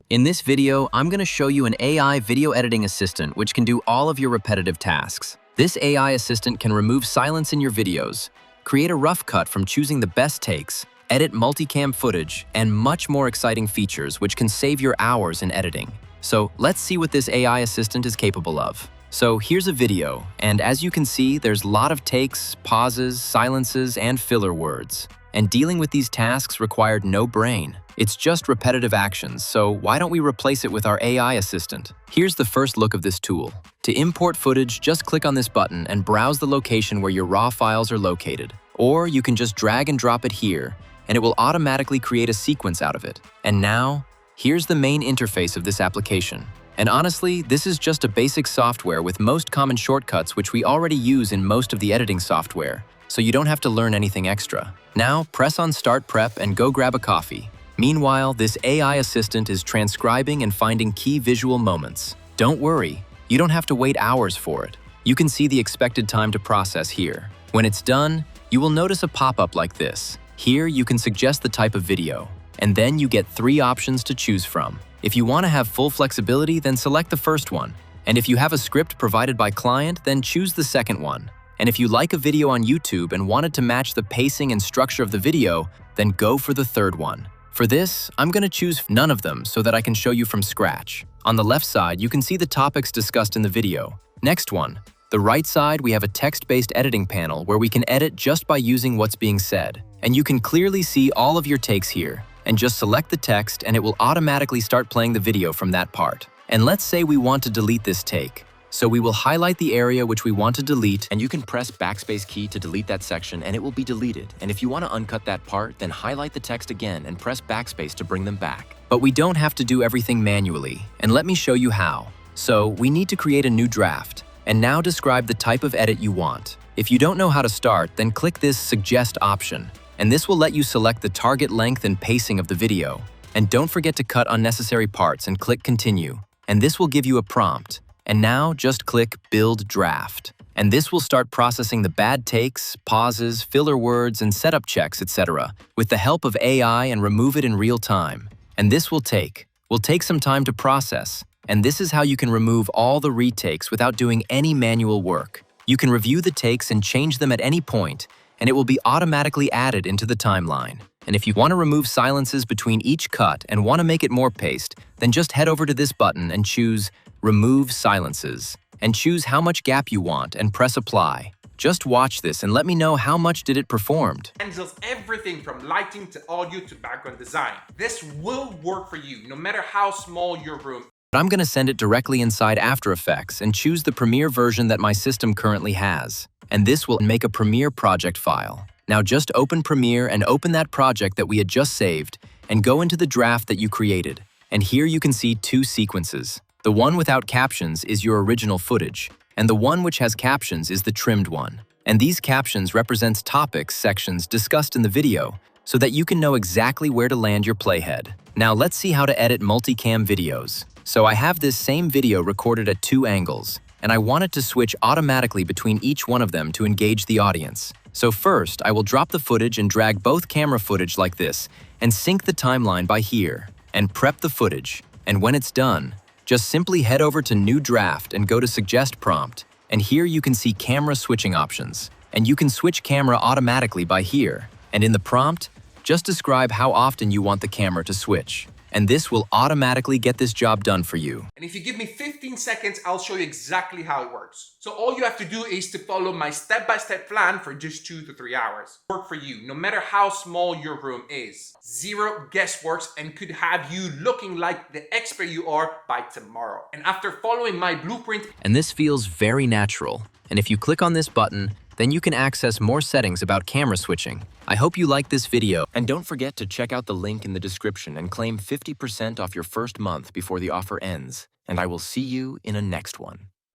In this video, I'm going to show you an AI video editing assistant which can do all of your repetitive tasks. This AI assistant can remove silence in your videos, create a rough cut from choosing the best takes, edit multicam footage, and much more exciting features which can save your hours in editing. So let's see what this AI assistant is capable of. So here's a video, and as you can see, there's a lot of takes, pauses, silences, and filler words. And dealing with these tasks required no brain. It's just repetitive actions, so why don't we replace it with our AI assistant? Here's the first look of this tool. To import footage, just click on this button and browse the location where your raw files are located. Or you can just drag and drop it here, and it will automatically create a sequence out of it. And now, here's the main interface of this application. And honestly, this is just a basic software with most common shortcuts which we already use in most of the editing software, so you don't have to learn anything extra. Now, press on Start Prep and go grab a coffee. Meanwhile, this AI assistant is transcribing and finding key visual moments. Don't worry, you don't have to wait hours for it. You can see the expected time to process here. When it's done, you will notice a pop-up like this. Here, you can suggest the type of video, and then you get 3 options to choose from. If you want to have full flexibility, then select the first one. And if you have a script provided by client, then choose the second one. And if you like a video on YouTube and wanted to match the pacing and structure of the video, then go for the third one. For this, I'm going to choose none of them so that I can show you from scratch. On the left side, you can see the topics discussed in the video. Next one. The right side, we have a text-based editing panel where we can edit just by using what's being said. And you can clearly see all of your takes here. And just select the text and it will automatically start playing the video from that part. And let's say we want to delete this take. So we will highlight the area which we want to delete, and you can press backspace key to delete that section and it will be deleted. And if you want to uncut that part, then highlight the text again and press backspace to bring them back. But we don't have to do everything manually, and let me show you how. So we need to create a new draft, and now describe the type of edit you want. If you don't know how to start, then click this Suggest option, and this will let you select the target length and pacing of the video. And don't forget to cut unnecessary parts and click Continue, and this will give you a prompt. And now just click Build Draft. And this will start processing the bad takes, pauses, filler words, and setup checks, etc. with the help of AI and remove it in real time. And this will take some time to process. And this is how you can remove all the retakes without doing any manual work. You can review the takes and change them at any point, and it will be automatically added into the timeline. And if you want to remove silences between each cut and want to make it more paced, then just head over to this button and choose Remove Silences, and choose how much gap you want and press Apply. Just watch this and let me know how much did it performed. Handles everything from lighting to audio to background design. This will work for you no matter how small your room. But I'm going to send it directly inside After Effects and choose the Premiere version that my system currently has. And this will make a Premiere project file. Now just open Premiere and open that project that we had just saved and go into the draft that you created. And here you can see 2 sequences. The one without captions is your original footage, and the one which has captions is the trimmed one. And these captions represents topics sections discussed in the video so that you can know exactly where to land your playhead. Now let's see how to edit multicam videos. So I have this same video recorded at 2 angles, and I want it to switch automatically between each one of them to engage the audience. So first, I will drop the footage and drag both camera footage like this and sync the timeline by here and prep the footage. And when it's done, just simply head over to New Draft and go to Suggest Prompt. And here you can see camera switching options. And you can switch camera automatically by here. And in the prompt, just describe how often you want the camera to switch. And this will automatically get this job done for you. And if you give me 15 seconds, I'll show you exactly how it works. So all you have to do is to follow my step-by-step plan for just 2 to 3 hours. Work for you, no matter how small your room is. 0 guesswork and could have you looking like the expert you are by tomorrow. And after following my blueprint, and this feels very natural. And if you click on this button, then you can access more settings about camera switching. I hope you like this video. And don't forget to check out the link in the description and claim 50% off your first month before the offer ends. And I will see you in a next one.